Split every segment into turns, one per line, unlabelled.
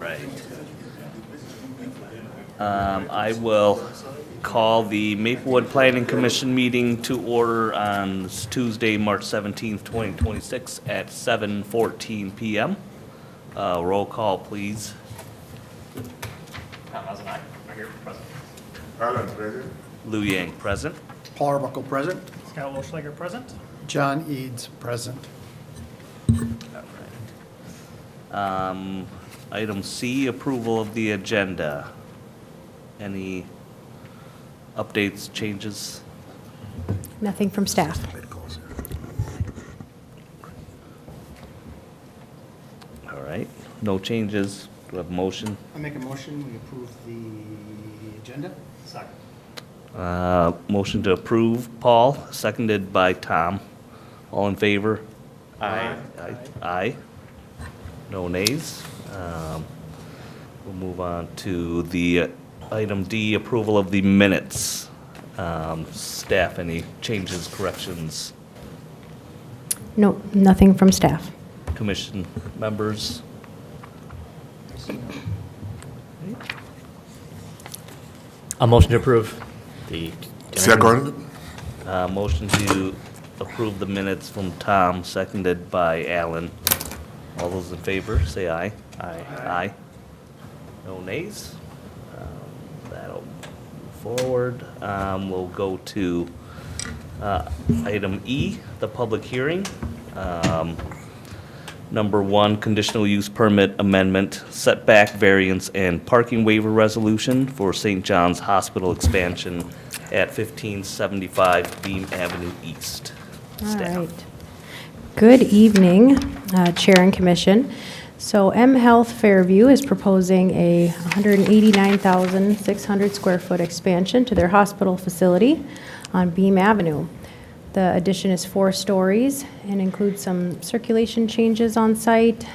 Right. I will call the Maplewood Planning Commission meeting to order on Tuesday, March 17th, 2026 at 7:14 PM. Roll call, please.
Tom Hazen, aye. Right here, present.
Harlan present.
Lou Yang, present.
Paul Arbuckle present.
Scott Wolfschlager, present.
John Eads present.
Item C, approval of the agenda. Any updates, changes?
Nothing from staff.
All right, no changes. Do we have a motion?
I make a motion, we approve the agenda.
Second.
Motion to approve, Paul, seconded by Tom. All in favor?
Aye.
Aye. No nays. We'll move on to the item D, approval of the minutes. Staff, any changes, corrections?
No, nothing from staff.
Commission members?
A motion to approve the.
Second.
Motion to approve the minutes from Tom, seconded by Alan. All those in favor, say aye.
Aye.
Aye. No nays. That'll move forward. We'll go to item E, the public hearing. Number 1, conditional use permit amendment, setback variance, and parking waiver resolution for St. John's Hospital expansion at 1575 Beam Avenue East.
All
Staff.
right. Good evening, Chair and Commission. So M Health Fairview is proposing a 189,600 square foot expansion to their hospital facility on Beam Avenue. The addition is 4 stories and includes some circulation changes on site,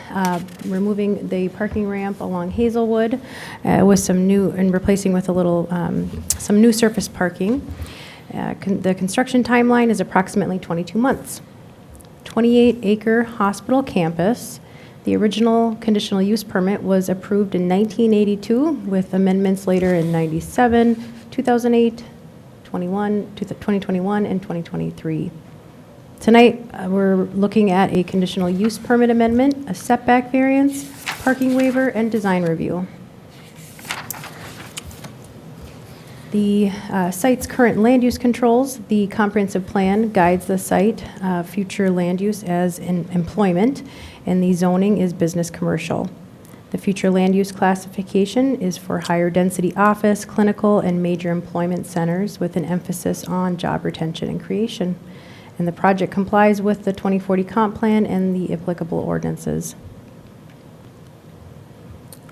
removing the parking ramp along Hazelwood with some new, and replacing with a little, some new surface parking. The construction timeline is approximately 22 months. 28-acre hospital campus. The original conditional use permit was approved in 1982 with amendments later in 97, 2008, 2021, and 2023. Tonight, we're looking at a conditional use permit amendment, a setback variance, parking waiver, and design review. The site's current land use controls. The comprehensive plan guides the site, future land use as in employment, and the zoning is business commercial. The future land use classification is for higher density office, clinical, and major employment centers with an emphasis on job retention and creation. And the project complies with the 2040 comp plan and the applicable ordinances.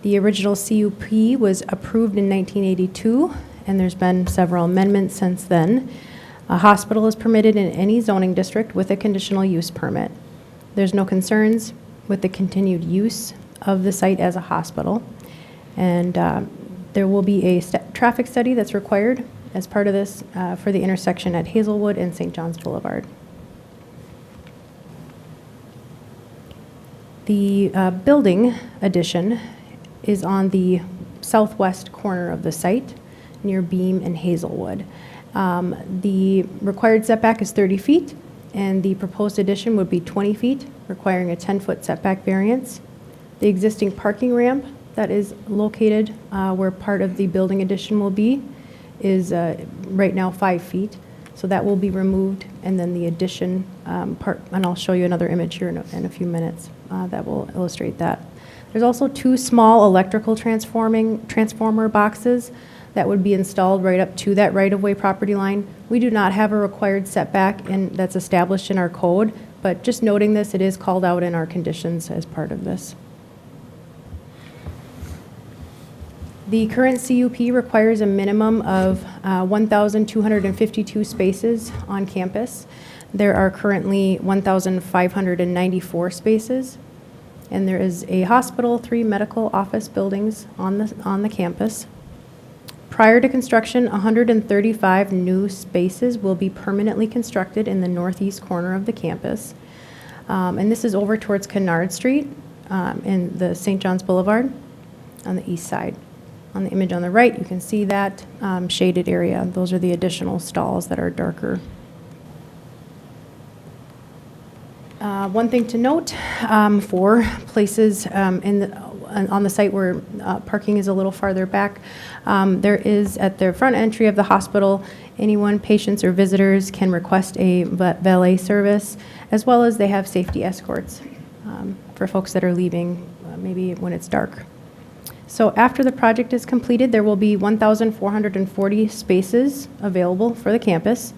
The original CUP was approved in 1982, and there's been several amendments since then. A hospital is permitted in any zoning district with a conditional use permit. There's no concerns with the continued use of the site as a hospital. And there will be a traffic study that's required as part of this for the intersection at Hazelwood and St. John's Boulevard. The building addition is on the southwest corner of the site near Beam and Hazelwood. The required setback is 30 feet, and the proposed addition would be 20 feet, requiring a 10-foot setback variance. The existing parking ramp that is located where part of the building addition will be is right now 5 feet, so that will be removed, and then the addition part, and I'll show you another image here in a few minutes that will illustrate that. There's also 2 small electrical transformer boxes that would be installed right up to that right-of-way property line. We do not have a required setback, and that's established in our code, but just noting this, it is called out in our conditions as part of this. The current CUP requires a minimum of 1,252 spaces on campus. There are currently 1,594 spaces, and there is a hospital, 3 medical office buildings on the campus. Prior to construction, 135 new spaces will be permanently constructed in the northeast corner of the campus. And this is over towards Kennard Street in the St. John's Boulevard. on the east side. On the image on the right, you can see that shaded area. Those are the additional stalls that are darker. One thing to note for places on the site where parking is a little farther back, there is at the front entry of the hospital, anyone, patients or visitors can request a valet service, as well as they have safety escorts for folks that are leaving maybe when it's dark. So after the project is completed, there will be 1,440 spaces available for the campus,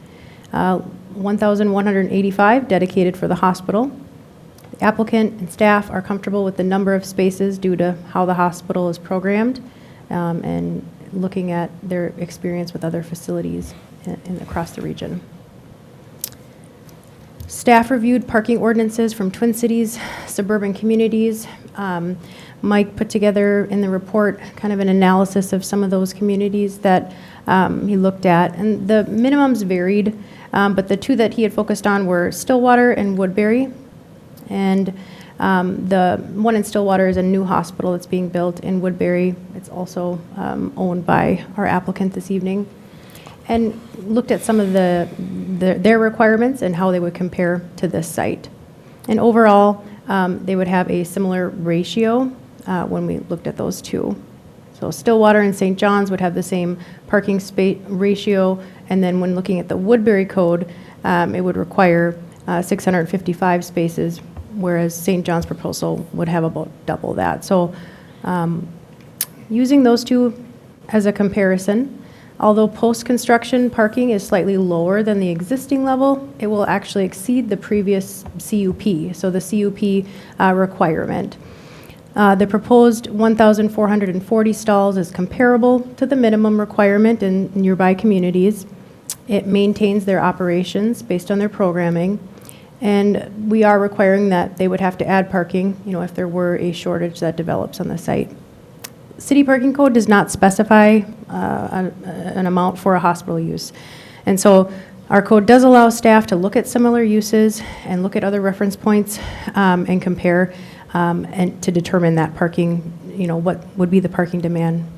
1,185 dedicated for the hospital. The applicant and staff are comfortable with the number of spaces due to how the hospital is programmed and looking at their experience with other facilities across the region. Staff reviewed parking ordinances from Twin Cities, suburban communities. Mike put together in the report kind of an analysis of some of those communities that he looked at, and the minimums varied, but the two that he had focused on were Stillwater and Woodbury. And the one in Stillwater is a new hospital that's being built in Woodbury. It's also owned by our applicant this evening. And looked at some of their requirements and how they would compare to this site. And overall, they would have a similar ratio when we looked at those two. So Stillwater and St. John's would have the same parking space ratio, and then when looking at the Woodbury code, it would require 655 spaces, whereas St. John's proposal would have about double that. So using those two as a comparison, although post-construction parking is slightly lower than the existing level, it will actually exceed the previous CUP, so the CUP requirement. The proposed 1,440 stalls is comparable to the minimum requirement in nearby communities. It maintains their operations based on their programming, and we are requiring that they would have to add parking, if there were a shortage that develops on the site. City parking code does not specify an amount for a hospital use. And so our code does allow staff to look at similar uses and look at other reference points and compare and to determine that parking, what would be the parking demand.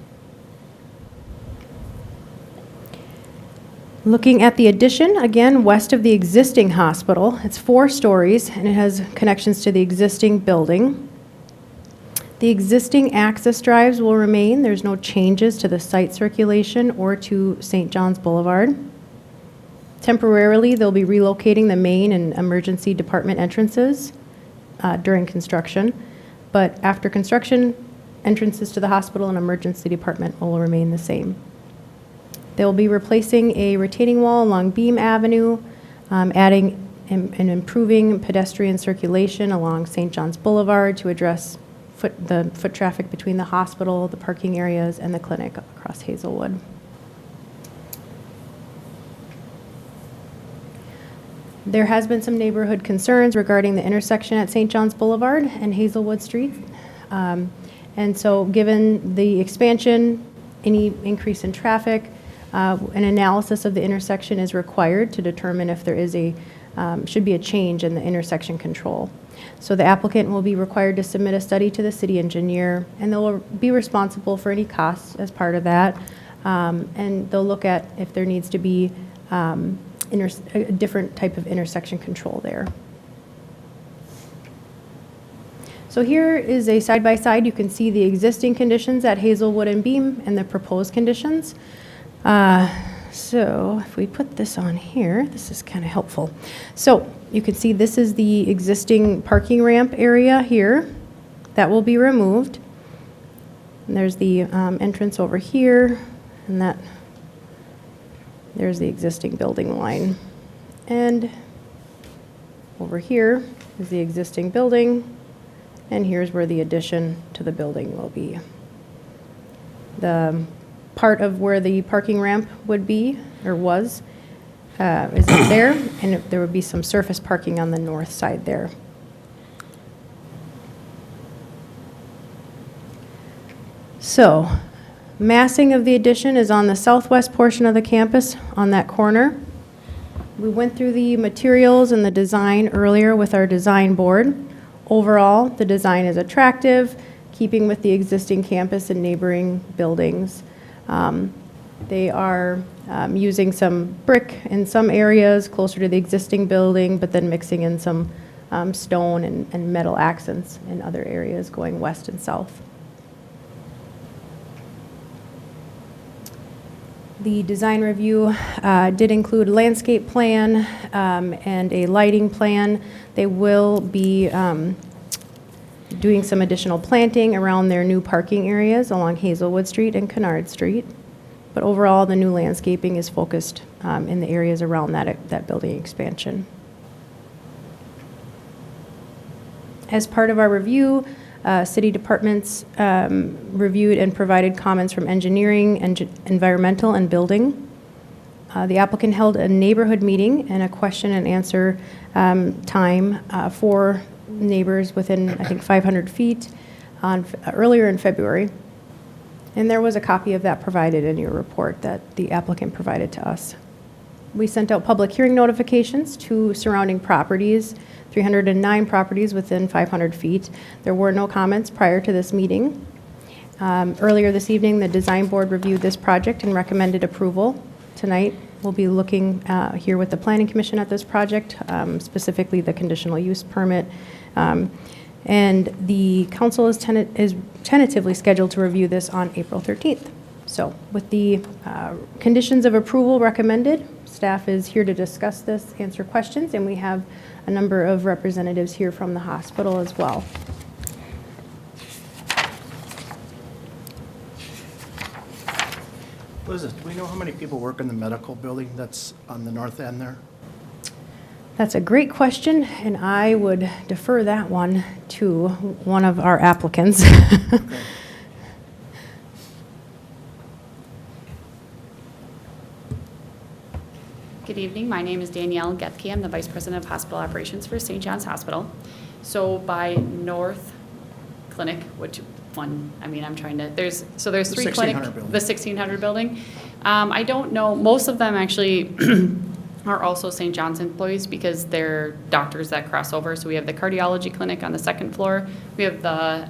Looking at the addition, again, west of the existing hospital, it's 4 stories and it has connections to the existing building. The existing access drives will remain. There's no changes to the site circulation or to St. John's Boulevard. Temporarily, they'll be relocating the main and emergency department entrances during construction, but after construction, entrances to the hospital and emergency department will remain the same. They'll be replacing a retaining wall along Beam Avenue, adding and improving pedestrian circulation along St. John's Boulevard to address the foot traffic between the hospital, the parking areas, and the clinic across Hazelwood. There has been some neighborhood concerns regarding the intersection at St. John's Boulevard and Hazelwood Street. And so given the expansion, any increase in traffic, an analysis of the intersection is required to determine if there is should be a change in the intersection control. So the applicant will be required to submit a study to the city engineer, and they'll be responsible for any costs as part of that. And they'll look at if there needs to be a different type of intersection control there. So here is a side-by-side. You can see the existing conditions at Hazelwood and Beam and the proposed conditions. So if we put this on here, this is kind of helpful. So you can see this is the existing parking ramp area here. That will be removed. And there's the entrance over here, and there's the existing building line. And over here is the existing building, and here's where the addition to the building will be. The part of where the parking ramp would be, or was, is up there, and there would be some surface parking on the north side there. So, massing of the addition is on the southwest portion of the campus on that corner. We went through the materials and the design earlier with our design board. Overall, the design is attractive, keeping with the existing campus and neighboring buildings. They are using some brick in some areas closer to the existing building, but then mixing in some stone and metal accents in other areas going west and south. The design review did include a landscape plan and a lighting plan. They will be doing some additional planting around their new parking areas along Hazelwood Street and Kennard Street. But overall, the new landscaping is focused in the areas around that building expansion. As part of our review, city departments reviewed and provided comments from engineering, environmental, and building. The applicant held a neighborhood meeting and a question and answer time for neighbors within, I think, 500 feet earlier in February. And there was a copy of that provided in your report that the applicant provided to us. We sent out public hearing notifications to surrounding properties, 309 properties within 500 feet. There were no comments prior to this meeting. Earlier this evening, the design board reviewed this project and recommended approval. Tonight, we'll be looking here with the Planning Commission at this project, specifically the conditional use permit. And the council is tentatively scheduled to review this on April 13th. So with the conditions of approval recommended, staff is here to discuss this, answer questions, and we have a number of representatives here from the hospital as well.
What is it? Do we know how many people work in the medical building that's on the north end there?
That's a great question, and I would defer that one to one of our applicants.
Okay.
Good evening. My name is Danielle Gethke. I'm the Vice President of Hospital Operations for St. John's Hospital. So by North Clinic, which one, I mean, I'm trying to, there's three clinic,
1600 building.
the 1600 building. I don't know, most of them actually are also St. John's employees because they're doctors that cross over. So we have the cardiology clinic on the second floor. We have the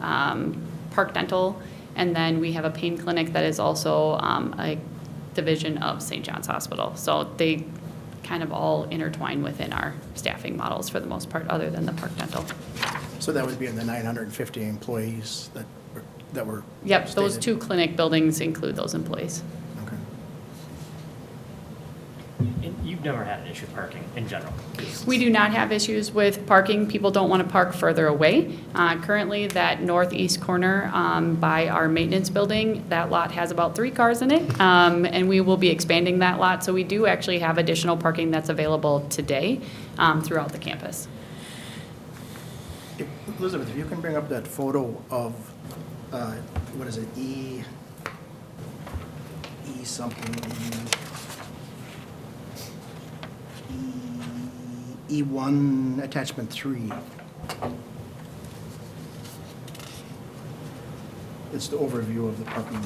Park Dental, and then we have a pain clinic that is also a division of St. John's Hospital. So they kind of all intertwine within our staffing models for the most part, other than the Park Dental.
So that would be in the 950 employees that were
Yep, those
stated.
two clinic buildings include those employees.
Okay.
And you've never had an issue parking in general?
We do not have issues with parking. People don't want to park further away. Currently, that northeast corner by our maintenance building, that lot has about 3 cars in it, and we will be expanding that lot. So we do actually have additional parking that's available today throughout the campus.
Elizabeth, if you can bring up that photo of, what is it, E something, E1 attachment 3. It's the overview of the parking.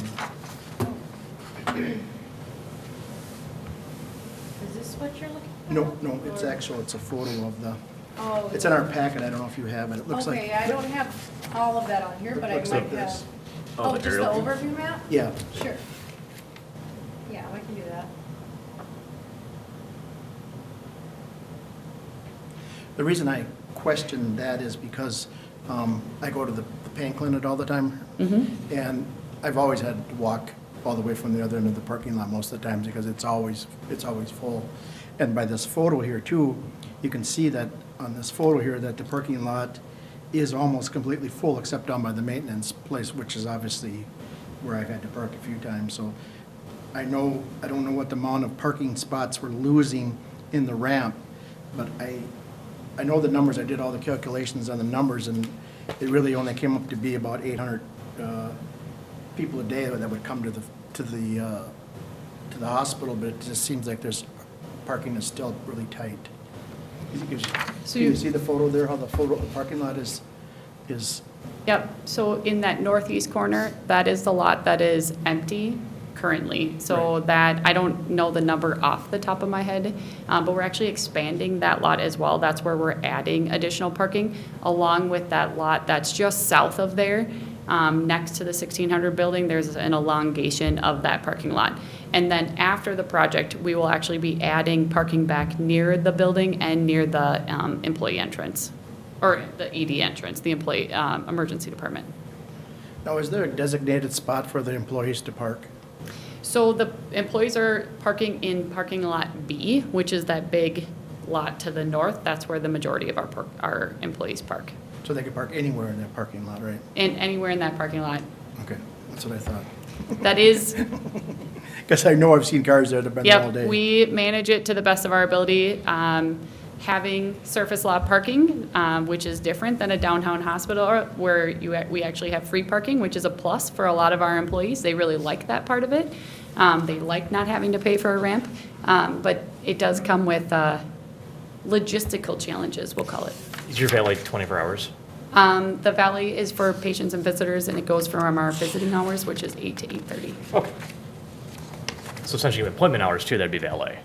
Is this what you're looking for?
No, it's a photo of the,
Oh,
it's in our packet, I don't know if you have it. It looks like.
okay, I don't have all of that on here, but I
Looks
might
like
have.
this.
Oh, the
Just the
aerial view?
overview map?
Yeah,
Sure. Yeah, I can do that.
the reason I question that is because I go to the pain clinic all the time. And I've always had to walk all the way from the other end of the parking lot most of the times because it's always full. And by this photo here too, you can see that on this photo here that the parking lot is almost completely full except down by the maintenance place, which is obviously where I've had to park a few times. So I don't know what the amount of parking spots we're losing in the ramp, but I know the numbers. I did all the calculations on the numbers, and it really only came up to be about 800 people a day that would come to the hospital. But it just seems like parking is still really tight. Can you see the photo there? How the parking lot is?
Yep, so in that northeast corner, that is the lot that is empty currently. So that, I don't know the number off the top of my head, but we're actually expanding that lot as well. That's where we're adding additional parking, along with that lot that's just south of there. next to the 1600 building, there's an elongation of that parking lot. And then after the project, we will actually be adding parking back near the building and near the employee entrance, or the ED entrance, the employee, emergency department.
Now, is there a designated spot for the employees to park?
So the employees are parking in parking lot B, which is that big lot to the north. That's where the majority of our employees park.
So they can park anywhere in that parking lot, right?
And anywhere in that parking lot.
Okay, that's what I thought.
That is,
Because I know I've seen cars there that have been there all
yep,
day.
we manage it to the best of our ability. Having surface lot parking, which is different than a downtown hospital where we actually have free parking, which is a plus for a lot of our employees. They really like that part of it. They like not having to pay for a ramp, but it does come with logistical challenges, we'll call it.
Is your valet 24 hours?
The valet is for patients and visitors, and it goes from our visiting hours, which is 8 to 8:30.
Okay. So essentially appointment hours too, that'd be valet.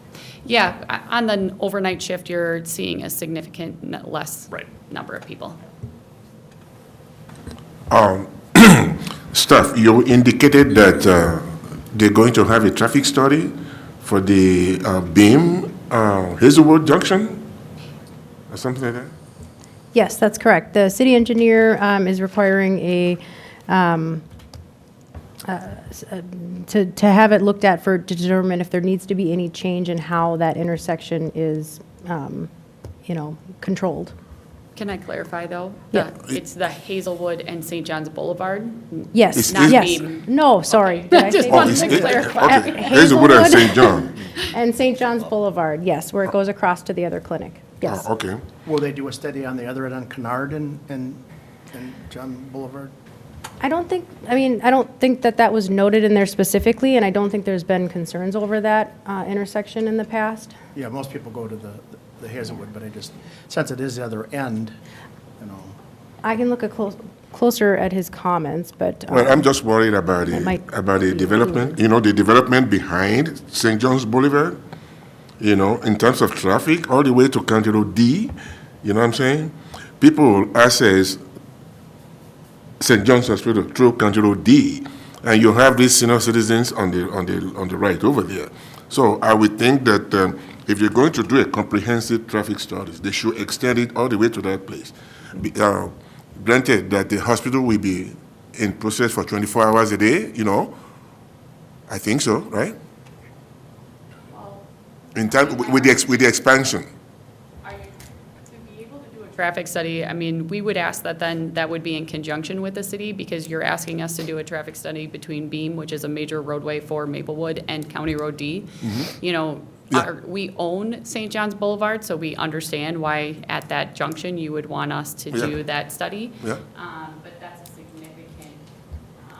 Yeah, on the overnight shift, you're seeing a significant less
Right.
number of people.
Staff, you indicated that they're going to have a traffic study for the Beam, Hazelwood Junction, or something like that?
Yes, that's correct. The city engineer is requiring to have it looked at to determine if there needs to be any change in how that intersection is, controlled.
Can I clarify, though?
Yeah.
It's the Hazelwood and St. John's Boulevard?
Yes,
Is-
Not
yes.
Beam.
No, sorry. Did I
Just
say
wanted
that?
to clarify.
Okay, Hazelwood and St. John.
And St. John's Boulevard, yes, where it goes across to the other clinic. Yes.
Okay.
Will they do a study on the other end on Kennard and John Boulevard?
I don't think that was noted in there specifically, and I don't think there's been concerns over that intersection in the past.
Yeah, most people go to the Hazelwood, but since it is the other end,
I can look closer at his comments, but.
Well, I'm just worried about
It might
the
be
development, the development behind St. John's Boulevard, in terms of traffic, all the way to County Road D, you know what I'm saying? People access St. John's Hospital through County Road D, and you have these senior citizens on the right over there. So I would think that if you're going to do a comprehensive traffic study, they should extend it all the way to that place. Granted that the hospital will be in process for 24 hours a day, I think so, right? In time with the expansion.
To be able to do a traffic study, we would ask that would be in conjunction with the city, because you're asking us to do a traffic study between Beam, which is a major roadway for Maplewood, and County Road D.
Yeah.
We own St. John's Boulevard, so we understand why at that junction you would want us to
Yeah.
do that study.
Yeah.
But that's a significant.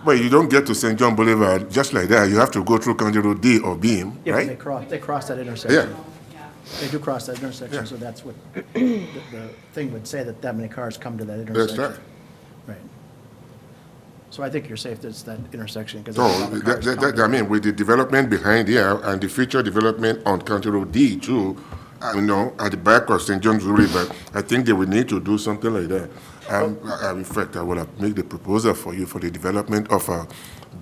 Well, you don't get to St. John Boulevard just like that. You have to go through County Road D or Beam,
yeah,
right?
they cross that intersection.
Yeah.
They do cross that intersection,
Yeah.
so that's what the thing would say, that many cars come to that intersection.
That's right.
Right. So I think you're safe that it's that intersection, because.
So, with the development behind here and the future development on County Road D too, at the back of St. John's Boulevard, I think they will need to do something like that. In fact, I will have make the proposal for you for the development of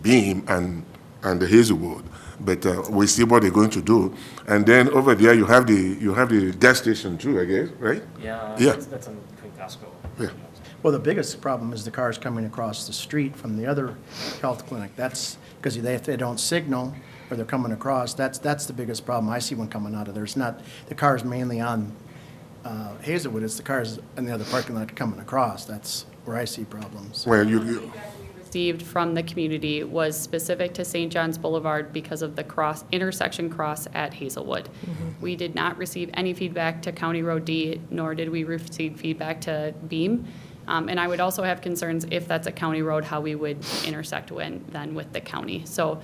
Beam and the Hazelwood. But we'll see what they're going to do. And then over there, you have the gas station too, I guess, right?
Yeah.
Yeah.
That's in between Costco.
Yeah.
Well, the biggest problem is the cars coming across the street from the other health clinic. That's because if they don't signal or they're coming across, that's the biggest problem I see when coming out of there. It's not the cars mainly on Hazelwood, it's the cars in the other parking lot coming across. That's where I see problems.
Well,
Received from the community was specific to St. John's Boulevard because of the intersection cross at Hazelwood. We did not receive any feedback to County Road D, nor did we receive feedback to Beam. And I would also have concerns if that's a county road, how we would intersect then with the county. So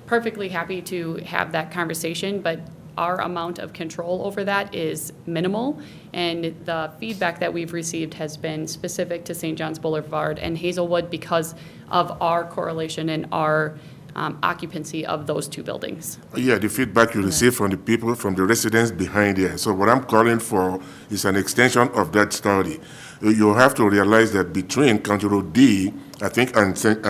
perfectly happy to have that conversation, but our amount of control over that is minimal, and the feedback that we've received has been specific to St. John's Boulevard and Hazelwood because of our correlation and our occupancy of those two buildings.
Yeah, the feedback you receive from the people, from the residents behind here. So what I'm calling for is an extension of that study. You have to realize that between County Road D I think, and St.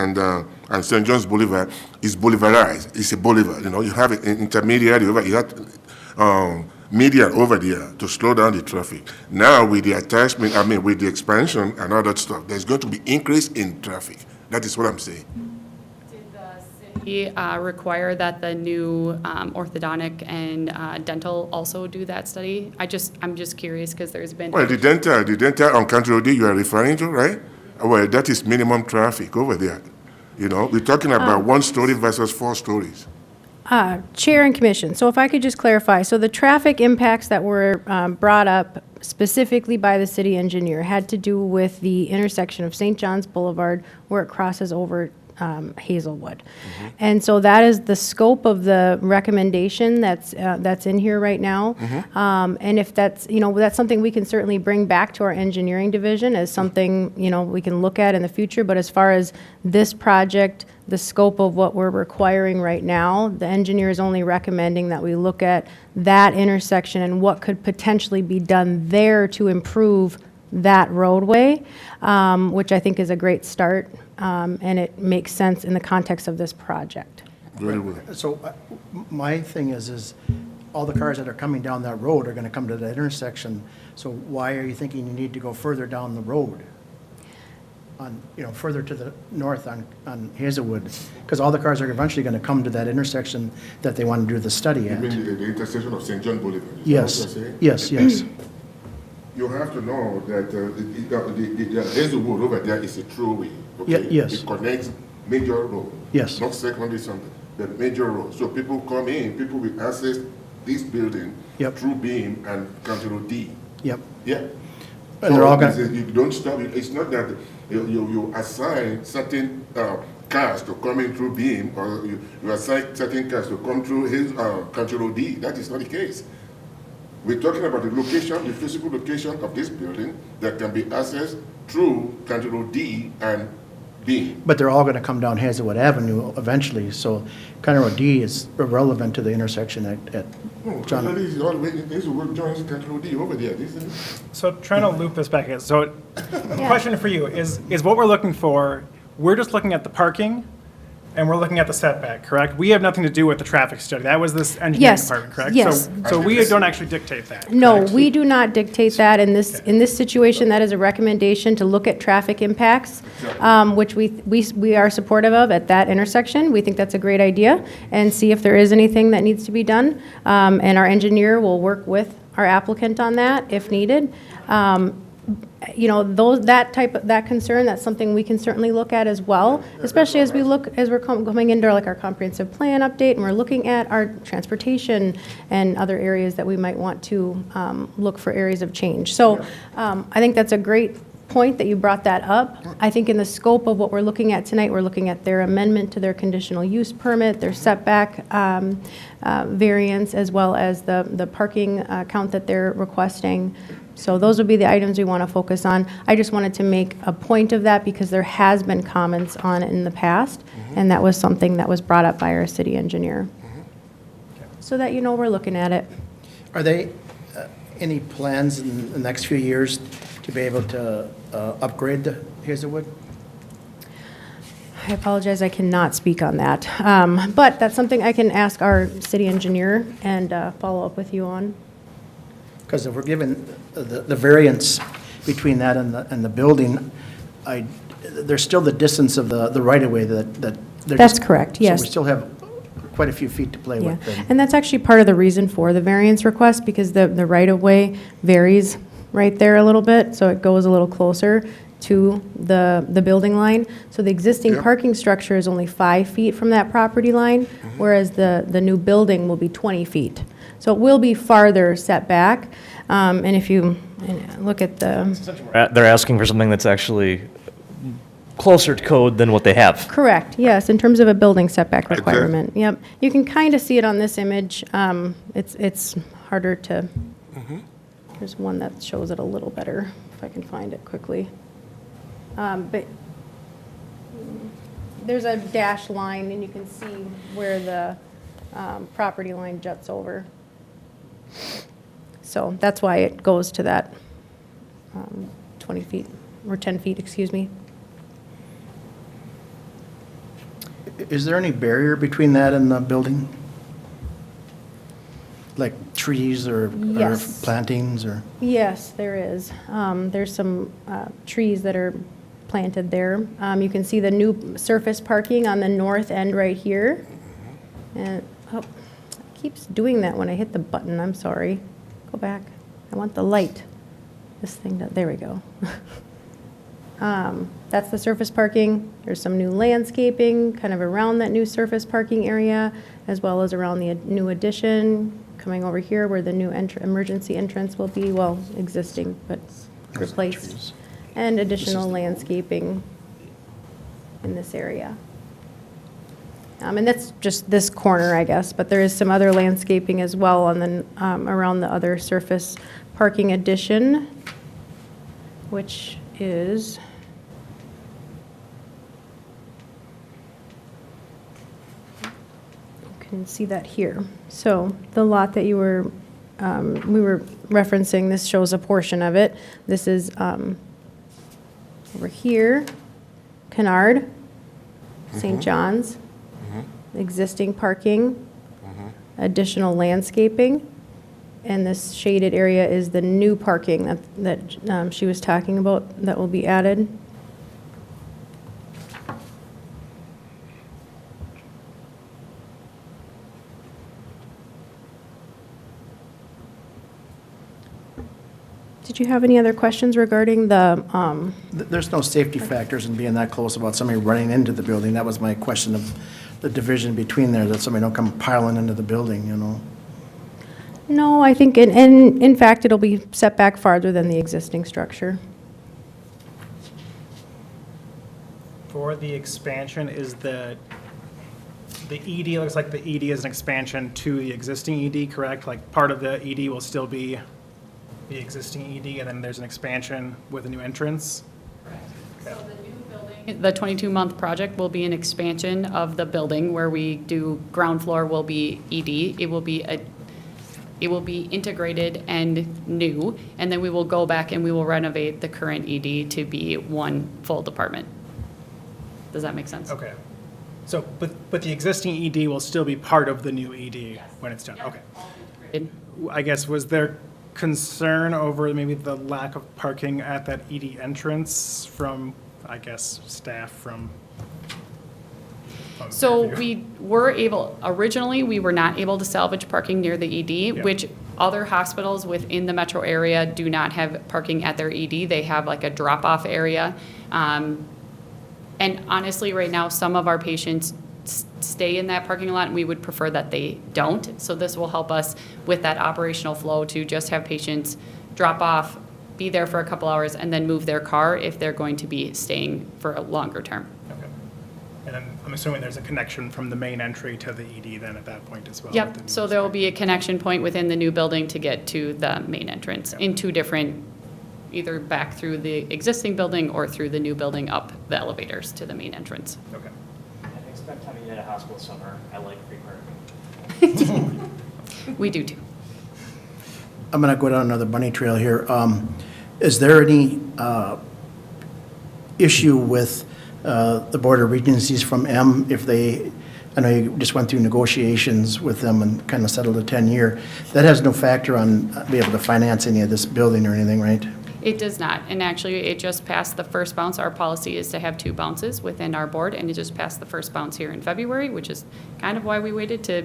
John's Boulevard is boulevardized. It's a boulevard, you know. You have an intermediary over, you have median over there to slow down the traffic. Now with the attachment, with the expansion and all that stuff, there's going to be increase in traffic. That is what I'm saying.
Did the city require that the new orthodontic and dental also do that study? I'm just curious because there's been.
Well, the dental on Country Road you are referring to, right? Well, that is minimum traffic over there. You know, we're talking about 1 story versus 4 stories.
Chair and Commission, so if I could just clarify, so the traffic impacts that were brought up specifically by the city engineer had to do with the intersection of St. John's Boulevard where it crosses over Hazelwood. And so that is the scope of the recommendation that's in here right now. And if that's, that's something we can certainly bring back to our engineering division as something, we can look at in the future. But as far as this project, the scope of what we're requiring right now, the engineer is only recommending that we look at that intersection and what could potentially be done there to improve that roadway, which I think is a great start, and it makes sense in the context of this project.
Very well.
So my thing is all the cars that are coming down that road are going to come to that intersection. So why are you thinking you need to go further down the road? Further to the north on Hazelwood, because all the cars are eventually going to come to that intersection that they want to do the study at.
You mean the intersection of St. John Boulevard?
Yes, yes.
You have to know that the Hazelwood over there is a throughway. Okay?
Yes.
It connects major road.
Yes.
Not secondary something, but major road. So people come in, people will access this building through Beam and County Road D.
Yep.
Yeah.
And they're all going
You don't stop. It's not that you assign certain cars to come in through Beam, or you assign certain cars to come through his County Road D. That is not the case. We're talking about the location, the physical location of this building that can be accessed through County Road D and Beam.
But they're all going to come down Hazelwood Avenue eventually, so County Road D is irrelevant to the intersection at John.
Hazelwood joins County Road D over there, isn't it?
So trying to loop this back in. So the question for you is what we're looking for, we're just looking at the parking and we're looking at the setback, correct? We have nothing to do with the traffic study. That was this engineering
Yes,
department, correct?
yes.
So we don't actually dictate that.
No,
correct?
we do not dictate that. In this situation, that is a recommendation to look at traffic impacts, which we are supportive of at that intersection. We think that's a great idea, and see if there is anything that needs to be done. And our engineer will work with our applicant on that if needed. That concern, that's something we can certainly look at as well, especially as we're coming into our comprehensive plan update, and we're looking at our transportation and other areas that we might want to look for areas of change. So I think that's a great point that you brought that up. I think in the scope of what we're looking at tonight, we're looking at their amendment to their conditional use permit, their setback variance, as well as the parking count that they're requesting. So those would be the items we want to focus on. I just wanted to make a point of that because there has been comments on it in the past, and that was something that was brought up by our city engineer. So that we're looking at it.
Are they any plans in the next few years to be able to upgrade the Hazelwood?
I apologize, I cannot speak on that. But that's something I can ask our city engineer and follow up with you on.
Because if we're given the variance between that and the building, there's still the distance of the right-of-way that they're
That's correct, yes.
So we still have quite a few feet to play
Yeah,
with. then.
and that's actually part of the reason for the variance request, because the right-of-way varies right there a little bit, so it goes a little closer to the building line. So the existing
Yep.
parking structure is only 5 feet from that property line, whereas the new building will be 20 feet. So it will be farther set back, and if you look at
They're asking for something that's actually closer to code than what they have.
correct, yes, in terms of a building setback
Okay.
requirement, yep. You can kind of see it on this image. It's harder to, there's one that shows it a little better, if I can find it quickly. But there's a dashed line, and you can see where the property line juts over. So that's why it goes to that 20 feet, or 10 feet, excuse me.
Is there any barrier between that and the building? Like trees or
Yes.
plantings or?
Yes, there is. There's some trees that are planted there. You can see the new surface parking on the north end right here. And, oh, it keeps doing that when I hit the button, I'm sorry. Go back. I want the light. This thing, there we go. That's the surface parking. There's some new landscaping kind of around that new surface parking area, as well as around the new addition, coming over here where the new emergency entrance will be, well, existing, but replaced. And additional landscaping in this area. And that's just this corner, I guess, but there is some other landscaping as well on the, around the other surface parking addition, which is you can see that here. So the lot that you were, we were referencing, this shows a portion of it. This is over here, Kennard, St. John's, existing parking, additional landscaping, and this shaded area is the new parking that she was talking about that will be added. Did you have any other questions regarding the,
There's no safety factors in being that close about somebody running into the building. That was my question of the division between there, that somebody don't come piling into the building, you know?
No, I think, in fact, it'll be set back farther than the existing structure.
For the expansion, is the ED, looks like the ED is an expansion to the existing ED, correct? Like part of the ED will still be the existing ED, and then there's an expansion with a new entrance?
So the new building, the 22-month project will be an expansion of the building where we do ground floor will be ED. It will be integrated and new, and then we will go back and we will renovate the current ED to be one full department. Does that make sense?
Okay. So, but the existing ED will still be part of the new ED when it's done? Okay. I guess, was there concern over maybe the lack of parking at that ED entrance from, I guess, staff from?
So we were able, originally, we were not able to salvage parking near the ED, which other hospitals within the metro area do not have parking at their ED. They have like a drop-off area. And honestly, right now, some of our patients stay in that parking lot, and we would prefer that they don't. So this will help us with that operational flow to just have patients drop off, be there for a couple hours, and then move their car if they're going to be staying for a longer term.
Okay. And then I'm assuming there's a connection from the main entry to the ED then at that point as well?
Yep, so there will be a connection point within the new building to get to the main entrance in two different, either back through the existing building or through the new building up the elevators to the main entrance.
Okay.
I expect having at a hospital summer, I like free parking.
We do too.
I'm going to go down another bunny trail here. Is there any issue with the Board of Regencies from M if they, I know you just went through negotiations with them and kind of settled a 10-year. That has no factor on being able to finance any of this building or anything, right?
It does not, and actually, it just passed the first bounce. Our policy is to have 2 bounces within our board, and it just passed the first bounce here in February, which is kind of why we waited to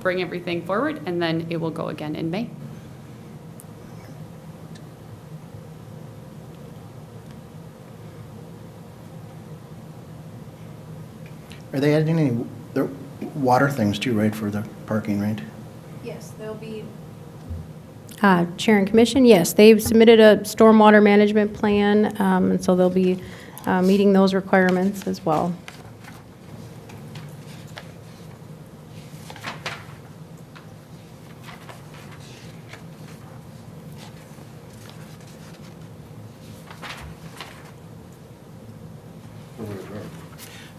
bring everything forward, and then it will go again in May.
Are they adding any their water things too, right, for the parking, right?
Yes, there'll be. Chair and Commission, yes, they've submitted a stormwater management plan, and so they'll be meeting those requirements as well.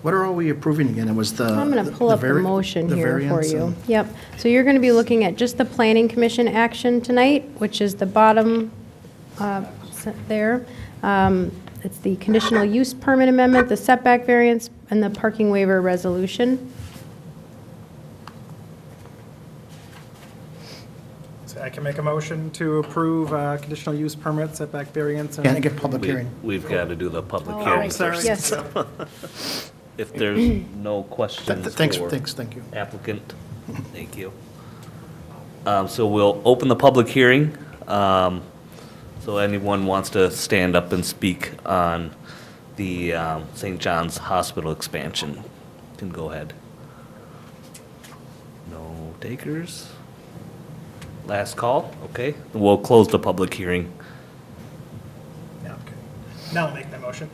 What are all we approving again? It was the.
I'm going to pull up the motion here for you. Yep. So you're going to be looking at just the Planning Commission action tonight, which is the bottom there. It's the conditional use permit amendment, the setback variance, and the parking waiver resolution.
So I can make a motion to approve conditional use permit, setback variance,
Can I
and
get public hearing?
We've got to do the public
Oh,
hearing
sorry.
first.
Yes.
If there's no questions
Thanks,
for
thank you.
applicant, thank you. So we'll open the public hearing. So anyone wants to stand up and speak on the St. John's Hospital expansion can go ahead. No takers? Last call? Okay, we'll close the public hearing.
Yeah, okay. Now I'll make that motion.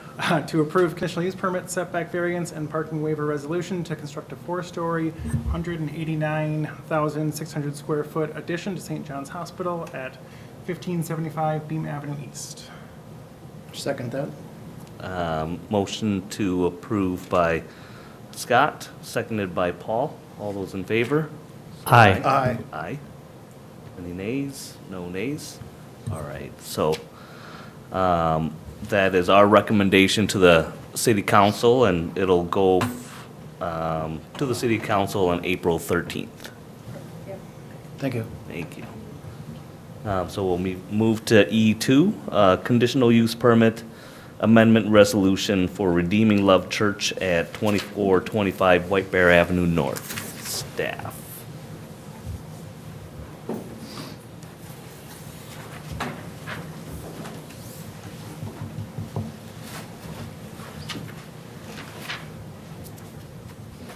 To approve conditional use permit, setback variance, and parking waiver resolution to construct a 4-story, 189,600 square foot addition to St. John's Hospital at 1575 Beam Avenue East.
Second that.
Motion to approve by Scott, seconded by Paul. All those in favor?
Aye.
Aye.
Aye. Any nays? No nays? All right, so that is our recommendation to the city council, and it'll go to the city council on April 13th.
Thank you.
Thank you. So we'll move to E2, conditional use permit amendment resolution for Redeeming Love Church at 2425 White Bear Avenue North. Staff.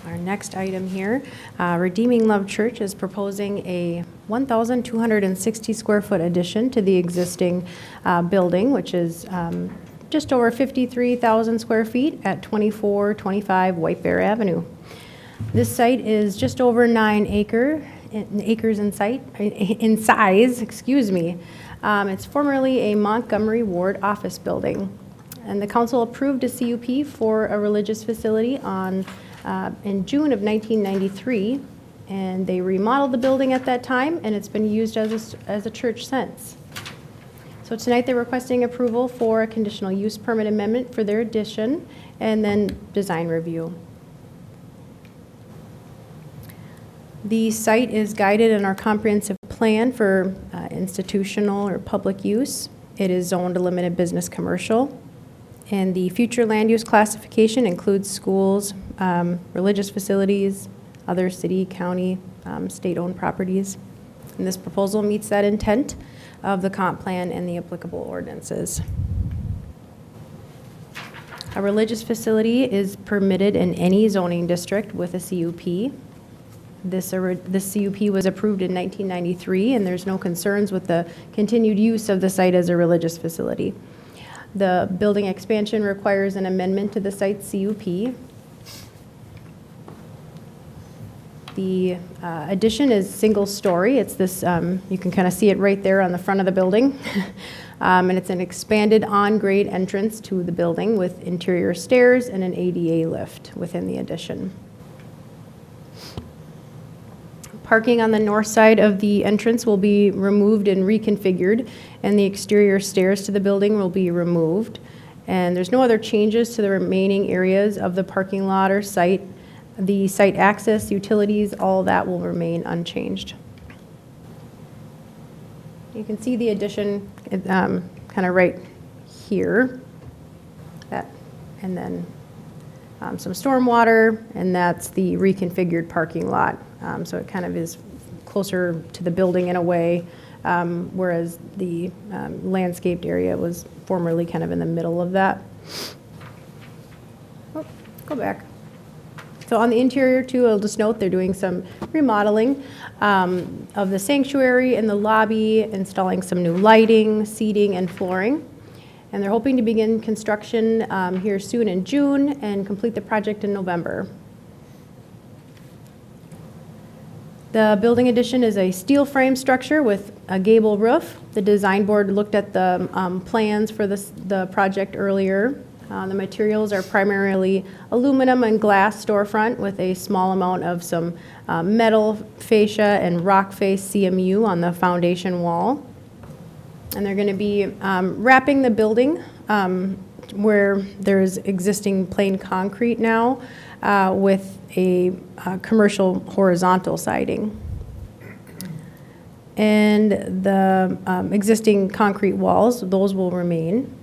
Our next item here, Redeeming Love Church is proposing a 1,260 square foot addition to the existing building, which is just over 53,000 square feet at 2425 White Bear Avenue. This site is just over 9 acres in size, excuse me. It's formerly a Montgomery Ward office building. And the council approved a CUP for a religious facility in June of 1993, and they remodeled the building at that time, and it's been used as a church since. So tonight they're requesting approval for a conditional use permit amendment for their addition and then design review. The site is guided in our comprehensive plan for institutional or public use. It is zoned to limited business commercial. And the future land use classification includes schools, religious facilities, other city, county, state-owned properties. And this proposal meets that intent of the comp plan and the applicable ordinances. A religious facility is permitted in any zoning district with a CUP. This CUP was approved in 1993, and there's no concerns with the continued use of the site as a religious facility. The building expansion requires an amendment to the site's CUP. The addition is single-story. It's this, you can kind of see it right there on the front of the building. And it's an expanded on-grade entrance to the building with interior stairs and an ADA lift within the addition. Parking on the north side of the entrance will be removed and reconfigured, and the exterior stairs to the building will be removed. And there's no other changes to the remaining areas of the parking lot or site. The site access, utilities, all that will remain unchanged. You can see the addition kind of right here. And then some stormwater, and that's the reconfigured parking lot. So it kind of is closer to the building in a way, whereas the landscaped area was formerly kind of in the middle of that. Oh, go back. So on the interior too, I'll just note they're doing some remodeling of the sanctuary and the lobby, installing some new lighting, seating, and flooring. And they're hoping to begin construction here soon in June and complete the project in November. The building addition is a steel frame structure with a gable roof. The design board looked at the plans for the project earlier. The materials are primarily aluminum and glass storefront with a small amount of some metal fascia and rock face CMU on the foundation wall. And they're going to be wrapping the building where there's existing plain concrete now with a commercial horizontal siding. And the existing concrete walls, those will remain.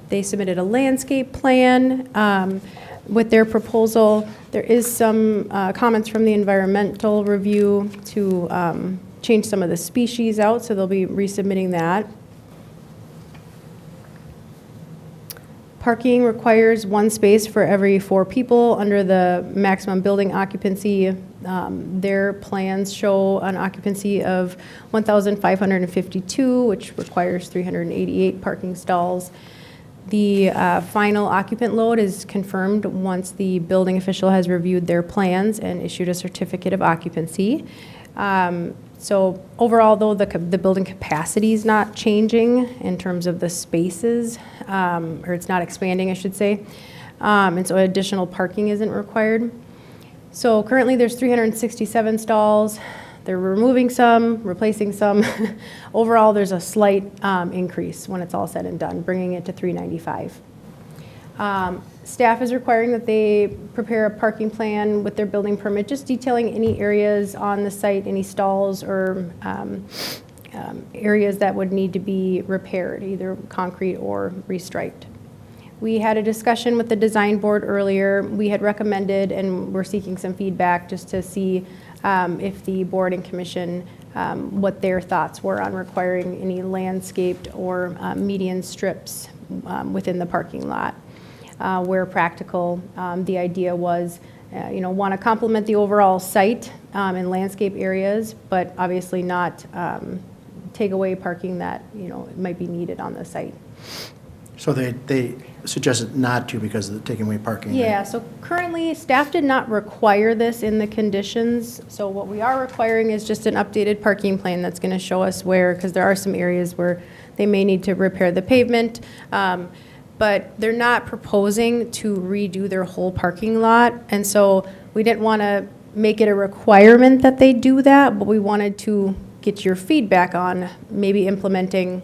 They submitted a landscape plan with their proposal. There is some comments from the environmental review to change some of the species out, so they'll be resubmitting that. Parking requires one space for every 4 people under the maximum building occupancy. Their plans show an occupancy of 1,552, which requires 388 parking stalls. The final occupant load is confirmed once the building official has reviewed their plans and issued a certificate of occupancy. So overall, though, the building capacity is not changing in terms of the spaces, or it's not expanding, I should say. And so additional parking isn't required. So currently, there's 367 stalls. They're removing some, replacing some. Overall, there's a slight increase when it's all said and done, bringing it to 395. Staff is requiring that they prepare a parking plan with their building permit, just detailing any areas on the site, any stalls or areas that would need to be repaired, either concrete or restriped. We had a discussion with the design board earlier. We had recommended, and we're seeking some feedback just to see if the board and commission, what their thoughts were on requiring any landscaped or median strips within the parking lot. Where practical, the idea was, want to complement the overall site and landscape areas, but obviously not take away parking that, might be needed on the site.
So they suggested not to because of the taking away parking. right?
Yeah, so currently, staff did not require this in the conditions. So what we are requiring is just an updated parking plan that's going to show us where, because there are some areas where they may need to repair the pavement. But they're not proposing to redo their whole parking lot. And so we didn't want to make it a requirement that they do that, but we wanted to get your feedback on maybe implementing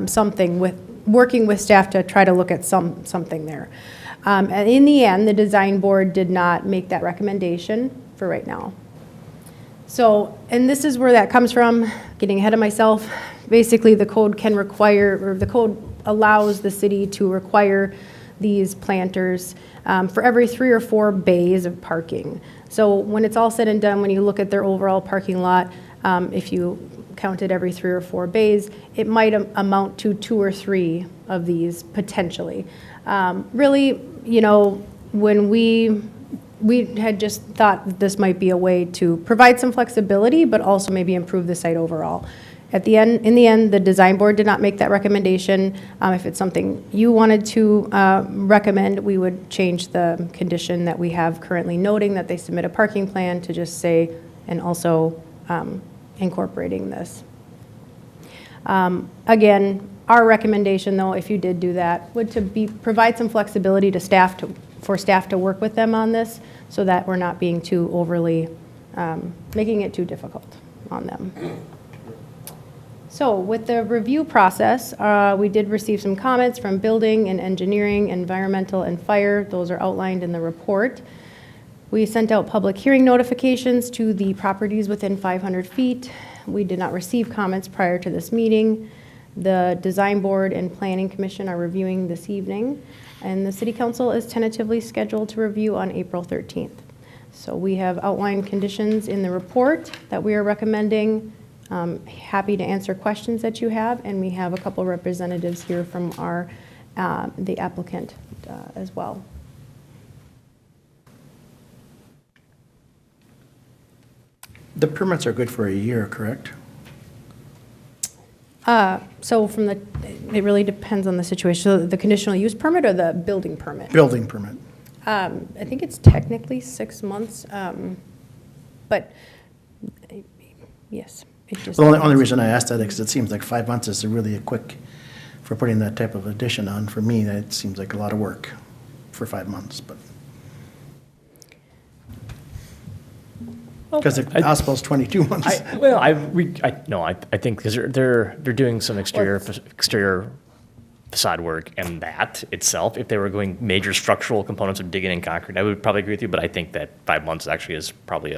something with, working with staff to try to look at something there. And in the end, the design board did not make that recommendation for right now. So, and this is where that comes from, getting ahead of myself. Basically, the code can require, or the code allows the city to require these planters for every 3 or 4 bays of parking. So when it's all said and done, when you look at their overall parking lot, if you counted every 3 or 4 bays, it might amount to 2 or 3 of these potentially. Really, when we had just thought this might be a way to provide some flexibility, but also maybe improve the site overall. In the end, the design board did not make that recommendation. If it's something you wanted to recommend, we would change the condition that we have currently noting that they submit a parking plan to just say, and also incorporating this. Again, our recommendation, though, if you did do that, would to provide some flexibility to staff for staff to work with them on this, so that we're not being too overly making it too difficult on them. So with the review process, we did receive some comments from building and engineering, environmental, and fire. Those are outlined in the report. We sent out public hearing notifications to the properties within 500 feet. We did not receive comments prior to this meeting. The design board and planning commission are reviewing this evening, and the city council is tentatively scheduled to review on April 13th. So we have outlined conditions in the report that we are recommending. Happy to answer questions that you have, and we have a couple representatives here from the applicant as well.
The permits are good for a year, correct?
So it really depends on the situation. So the conditional use permit or the building permit?
Building permit.
I think it's technically 6 months, but yes.
The only reason I asked that is because it seems like 5 months is really a quick, for putting that type of addition on. For me, that seems like a lot of work for 5 months, but. Because the hospital's 22 months.
I think because they're doing some exterior facade work and that itself. If they were going major structural components of digging in concrete, I would probably agree with you, but I think that 5 months actually is probably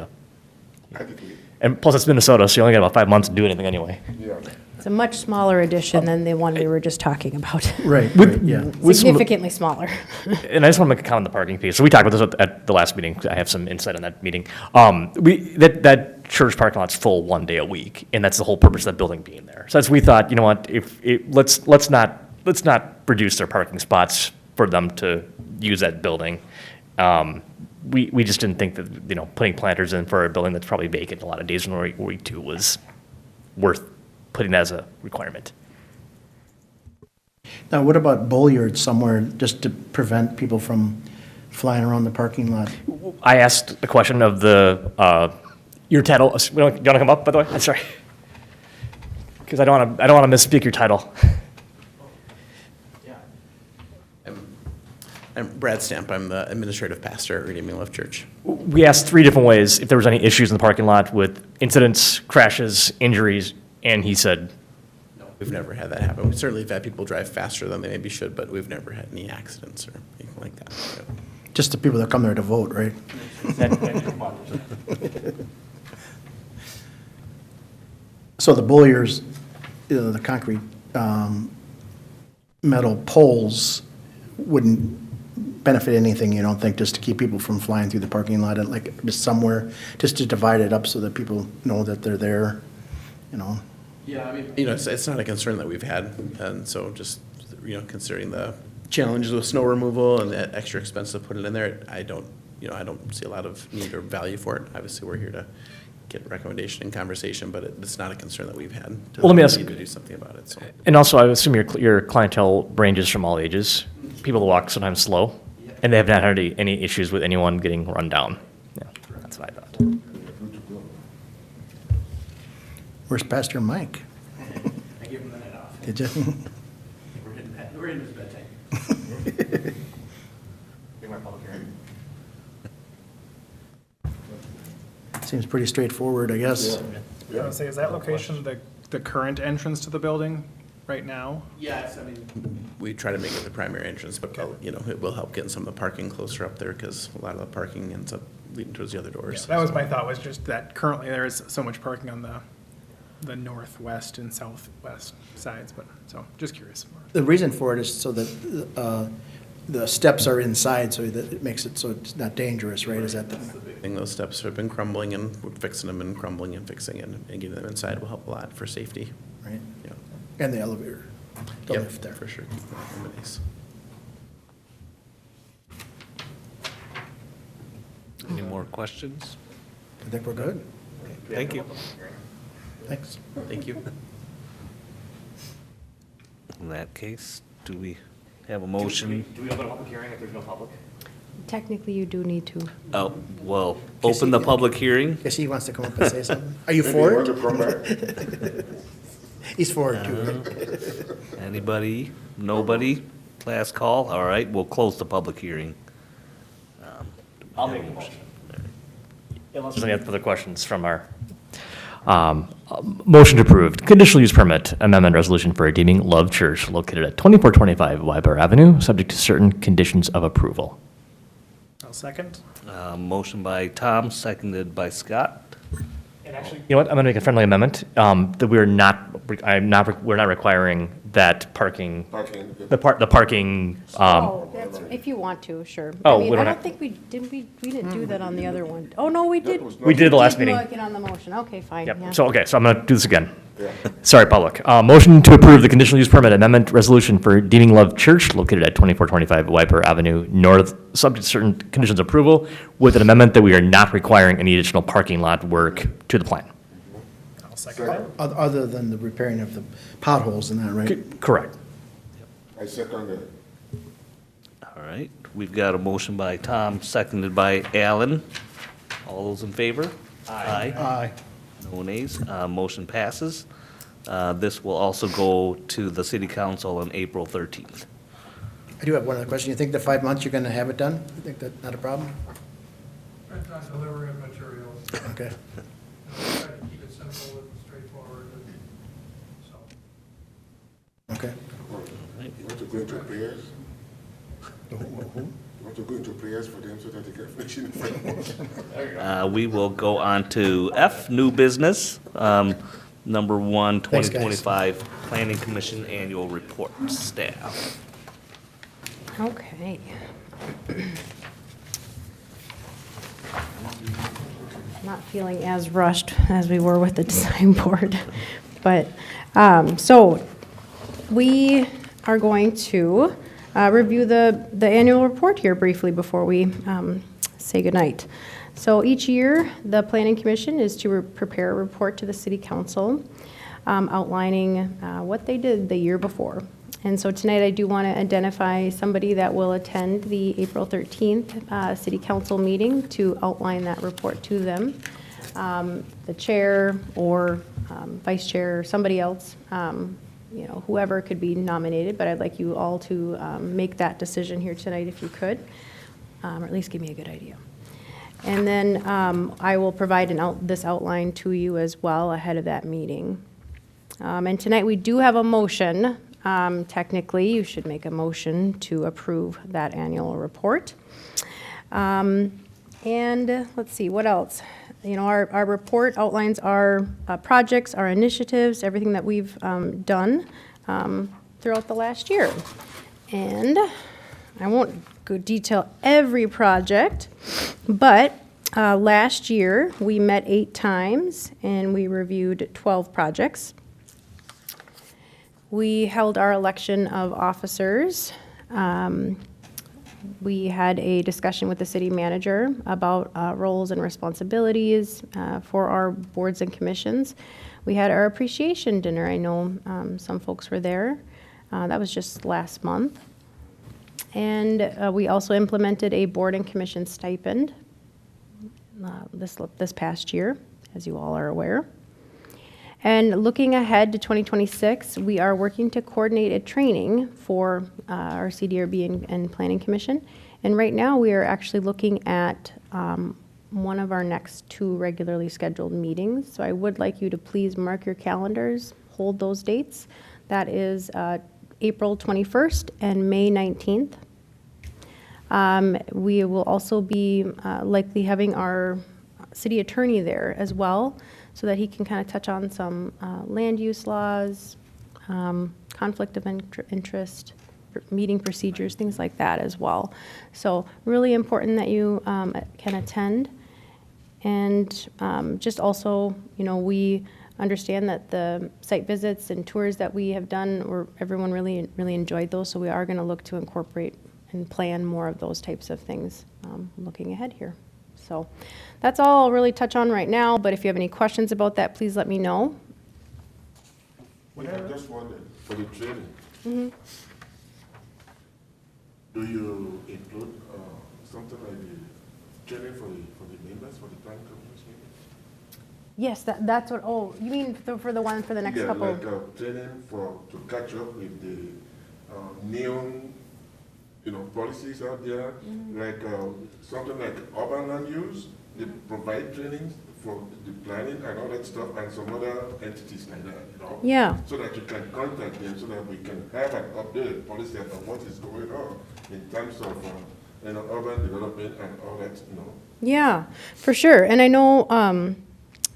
and plus it's Minnesota, so you only got about 5 months to do anything anyway.
Yeah.
It's a much smaller addition than the one we were just talking about.
Right, yeah.
With some-
Significantly smaller.
And I just want to make a comment on the parking piece. So we talked about this at the last meeting. I have some insight on that meeting. That church parking lot's full 1 day a week, and that's the whole purpose of that building being there. So we thought, you know what, let's not reduce their parking spots for them to use that building. We just didn't think that, you know, putting planters in for a building that's probably vacant a lot of days in week 2 was worth putting that as a requirement.
Now, what about bollards somewhere, just to prevent people from flying around the parking lot?
I asked the question of your title. You want to come up, by the way? I'm sorry. Because I don't want to misspeak your title.
I'm Brad Stamp. I'm the administrative pastor at Redeeming Love Church.
We asked 3 different ways if there was any issues in the parking lot with incidents, crashes, injuries, and he said,
No, we've never had that happen. We certainly have had people drive faster than they maybe should, but we've never had any accidents or anything like that. So.
Just the people that come there to vote, right? So the bollards, the concrete metal poles wouldn't benefit anything, you don't think, just to keep people from flying through the parking lot, and like just somewhere, just to divide it up so that people know that they're there, you know?
Yeah, I mean, it's not a concern that we've had, and so just, considering the challenges with snow removal and that extra expense to put it in there, I don't see a lot of need or value for it. Obviously, we're here to get recommendation and conversation, but it's not a concern that we've had.
Well, let me ask-
need to do something about it, so.
and also I assume your clientele ranges from all ages. People that walk sometimes slow, and they have not had any issues with anyone getting run down. Yeah, that's what I thought.
Where's Pastor Mike?
I gave him the night off.
Did you?
We're in his bedtime.
Seems pretty straightforward, I guess.
I would say, is that location the current entrance to the building right now?
Yes, I mean. We try to make it the primary entrance, but, it will help getting some of the parking closer up there because a lot of the parking ends up leading towards the other doors.
That was my thought, was just that currently there is so much parking on the northwest and southwest sides, but, so, just curious.
The reason for it is so that the steps are inside, so that it makes it so it's not dangerous, right? Is that the?
Thing, those steps have been crumbling and we're fixing them and crumbling and fixing it, and getting them inside will help a lot for safety.
Right,
Yeah.
and the elevator, the
Yep,
lift there.
for sure. Keep that in place.
Any more questions?
I think we're good.
Thank you.
Thanks.
Thank you.
In that case, do we have a motion?
Do we open a public hearing if there's no public?
Technically, you do need to.
Oh, well, open the public hearing.
Guess he wants to come up and say something. Are you for
Want to
it?
come back?
He's for it too.
Anybody? Nobody? Last call? All right, we'll close the public hearing.
I'll make a motion. Unless there's any other questions from our, motion approved. Conditional use permit amendment resolution for Redeeming Love Church located at 2425 Wybar Avenue, subject to certain conditions of approval.
I'll second.
Motion by Tom, seconded by Scott.
And actually, you know what, I'm gonna make a friendly amendment, that we're not requiring that parking,
Parking.
the parking,
Oh, that's, if you want to, sure.
Oh,
I mean,
we don't
I
have-
don't think we didn't do that on the other one. Oh, no, we did.
we did it the last
Did
meeting.
Get on the motion, okay, fine, yeah.
Yep, so I'm gonna do this again. Sorry, public. Motion to approve the conditional use permit amendment resolution for Redeeming Love Church located at 2425 Wyper Avenue North, subject to certain conditions of approval, with an amendment that we are not requiring any additional parking lot work to the plan.
I'll second that.
Other than the repairing of the potholes and that, right?
Correct.
I second that.
All right, we've got a motion by Tom, seconded by Alan. All those in favor? Aye.
Aye.
No nays. Motion passes. This will also go to the city council on April 13th.
I do have one other question. You think the 5 months you're gonna have it done? You think that's not a problem?
Depends on delivery of materials.
Okay.
Try to keep it simple and straightforward, and so.
Okay.
All right,
You want to go into prayers? You want to go into prayers for them so that they can finish in 5 months?
We will go on to F, new business. Number 1,
Thanks, guys.
2025 Planning Commission Annual Report, staff.
Okay. Not feeling as rushed as we were with the design board. But, so, we are going to review the annual report here briefly before we say goodnight. So each year, the Planning Commission is to prepare a report to the City Council outlining what they did the year before. And so tonight, I do want to identify somebody that will attend the April 13th City Council meeting to outline that report to them. The chair or vice chair or somebody else, you know, whoever could be nominated, but I'd like you all to make that decision here tonight if you could, or at least give me a good idea. And then I will provide this outline to you as well ahead of that meeting. And tonight we do have a motion. Technically, you should make a motion to approve that annual report. And let's see, what else? You know, our report outlines our projects, our initiatives, everything that we've done throughout the last year. And I won't go detail every project, but last year we met 8 times and we reviewed 12 projects. We held our election of officers. We had a discussion with the city manager about roles and responsibilities for our boards and commissions. We had our appreciation dinner. I know some folks were there. That was just last month. And we also implemented a board and commission stipend this past year, as you all are aware. And looking ahead to 2026, we are working to coordinate a training for our CDRB and Planning Commission. And right now, we are actually looking at one of our next 2 regularly scheduled meetings. So I would like you to please mark your calendars, hold those dates. That is April 21st and May 19th. We will also be likely having our city attorney there as well, so that he can kind of touch on some land use laws, conflict of interest, meeting procedures, things like that as well. So really important that you can attend. And just also, you know, we understand that the site visits and tours that we have done, everyone really enjoyed those, so we are going to look to incorporate and plan more of those types of things looking ahead here. So that's all I'll really touch on right now, but if you have any questions about that, please let me know.
I just wondered, for the training, do you include something like the training for the members, for the planning commission?
Yes, that's what, oh, you mean for the one for the next couple?
Yeah, like training to catch up with the new, you know, policies out there, like something like urban land use. They provide trainings for the planning and all that stuff, and some other entities like that, you know?
Yeah.
So that you can contact them, so that we can have an updated policy about what is going on in terms of, you know, urban development and all that, you know?
Yeah, for sure. And I know,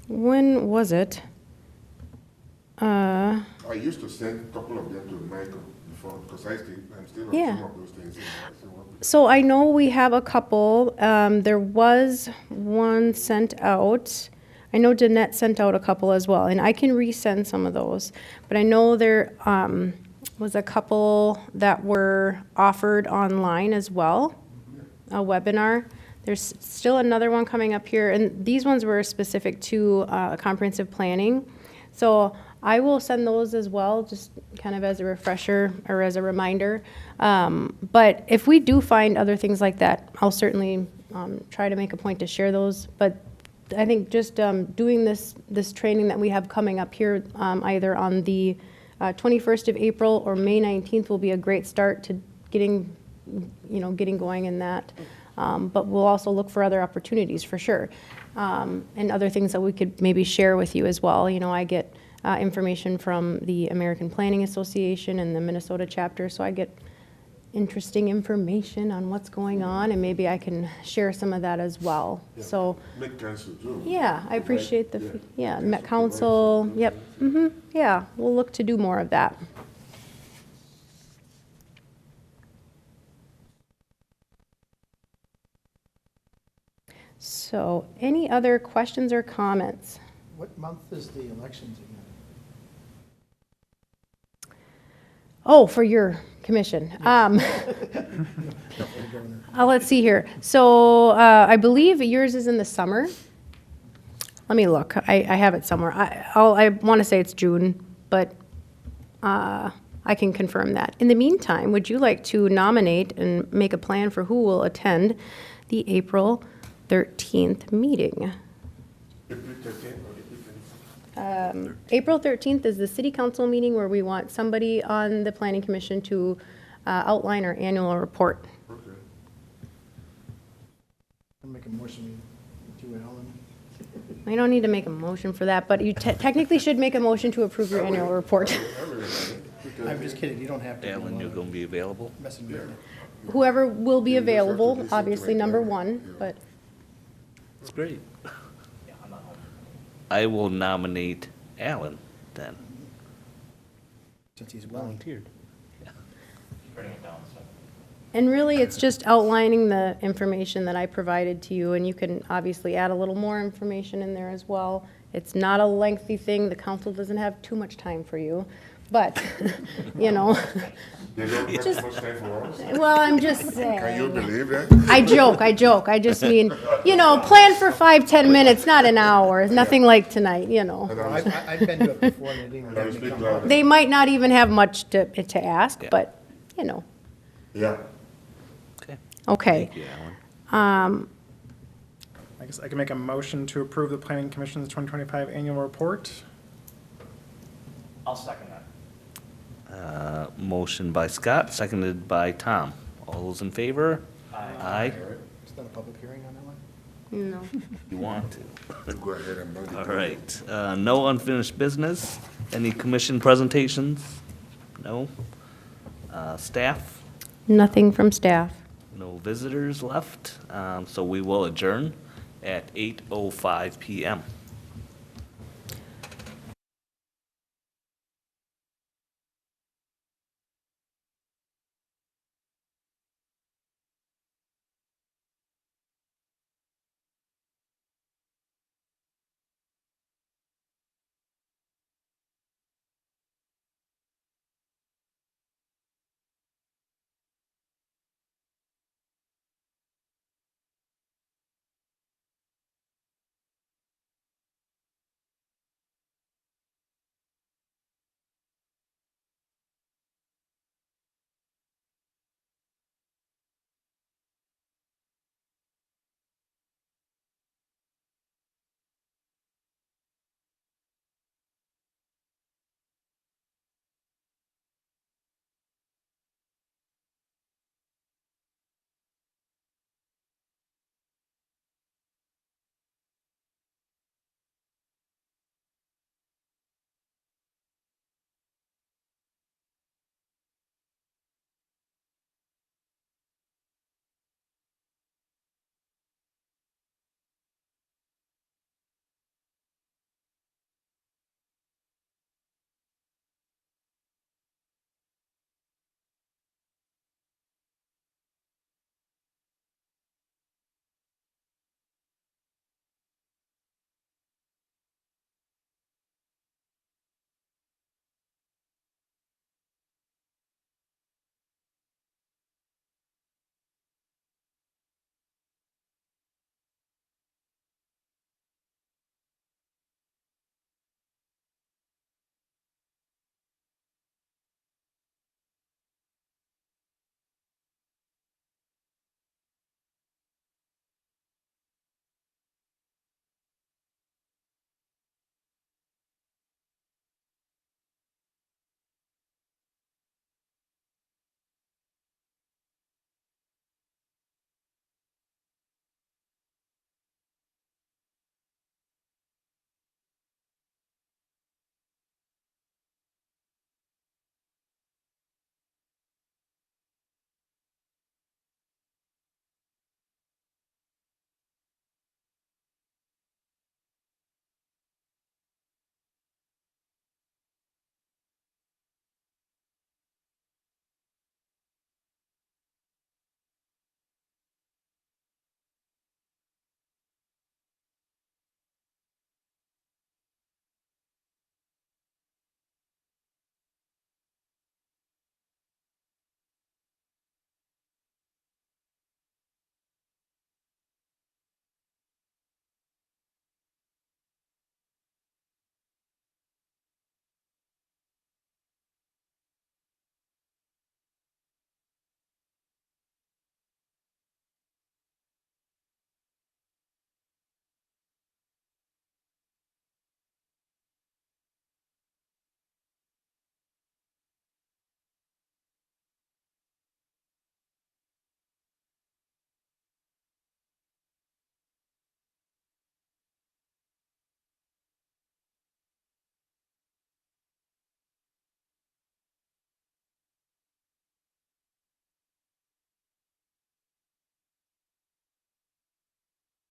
when was it?
I used to send a couple of them to Michael before, because I'm still on
Yeah.
some of those things.
So I know we have a couple. There was one sent out. I know Danette sent out a couple as well, and I can resend some of those. But I know there was a couple that were offered online as well, a webinar. There's still another one coming up here, and these ones were specific to comprehensive planning. So I will send those as well, just kind of as a refresher or as a reminder. But if we do find other things like that, I'll certainly try to make a point to share those. But I think just doing this training that we have coming up here, either on the 21st of April or May 19th, will be a great start to getting going in that. But we'll also look for other opportunities for sure, and other things that we could maybe share with you as well. You know, I get information from the American Planning Association and the Minnesota chapter, so I get interesting information on what's going on, and maybe I can share some of that as well. So,
Make council too.
yeah, I appreciate the, Met Council, yep, yeah, we'll look to do more of that. So, any other questions or comments?
What month is the elections again?
Oh, for your commission. Let's see here. So I believe yours is in the summer. Let me look. I have it somewhere. I want to say it's June, but I can confirm that. In the meantime, would you like to nominate and make a plan for who will attend the April 13th meeting? April 13th is the city council meeting where we want somebody on the planning commission to outline our annual report.
Okay.
I'll make a motion to Alan.
I don't need to make a motion for that, but you technically should make a motion to approve your annual report.
I'm just kidding, you don't have to.
Alan, you're gonna be available?
Messenger.
Whoever will be available, obviously number one, but
That's great. I will nominate Alan then.
Since he's willing.
and really, it's just outlining the information that I provided to you, and you can obviously add a little more information in there as well. It's not a lengthy thing, the council doesn't have too much time for you, but, you know,
They don't have
Just-
much time for us.
well, I'm just
Can you
saying.
believe that?
I joke, I just mean, you know, plan for 5-10 minutes, not an hour, nothing like tonight, you know.
I've been to it before and they didn't even have me come out.
They might not even have much to ask,
Yeah.
but, you know,
Yeah.
Okay.
okay.
Thank you, Alan.
I guess I can make a motion to approve the Planning Commission's 2025 annual report.
I'll second that.
Motion by Scott, seconded by Tom. All those in favor? Aye.
It's not a public hearing on that one?
No.
You want to?
Go ahead and vote.
All right. No unfinished business. Any commission presentations? No. Staff?
Nothing from staff.
No visitors left. So we will adjourn at 8:05 PM.